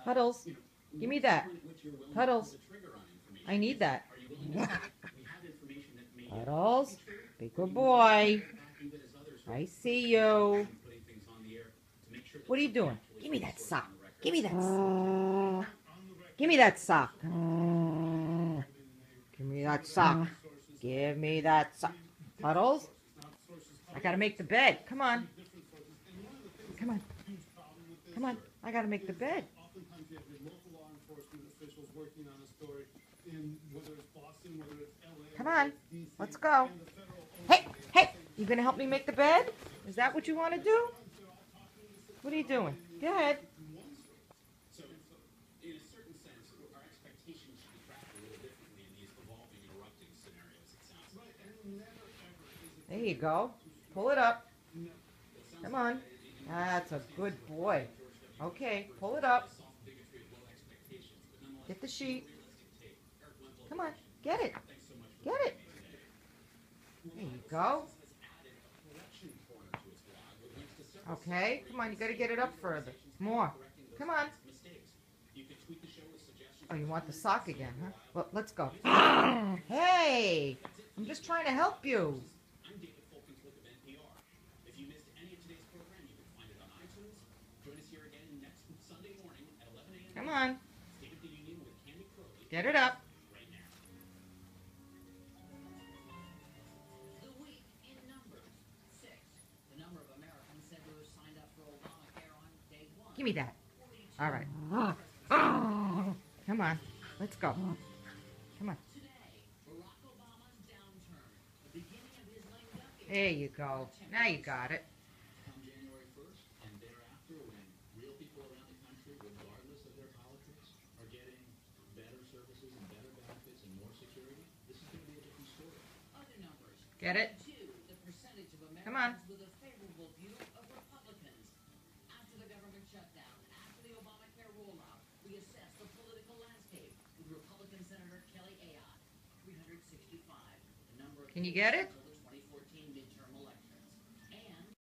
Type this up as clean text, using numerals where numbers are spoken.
Puddles, give me that. Puddles, I need that. Puddles, be good boy. I see you. What are you doing? Give me that sock. Give me that sock. Give me that sock. Give me that sock. Give me that sock. Puddles, I gotta make the bed. Come on. Come on. Come on. I gotta make the bed. Come on. Let's go. Hey, hey, you gonna help me make the bed? Is that what you want to do? What are you doing? Go ahead. There you go. Pull it up. Come on. That's a good boy. Okay, pull it up. Get the sheet. Come on, get it. Get it. There you go. Okay, come on, you gotta get it up further. More. Come on. Oh, you want the sock again, huh? Well, let's go. Hey, I'm just trying to help you. Come on. Get it up. Give me that. All right. Come on. Let's go. Come on. There you go. Now you got it. Get it? Come on. Can you get it?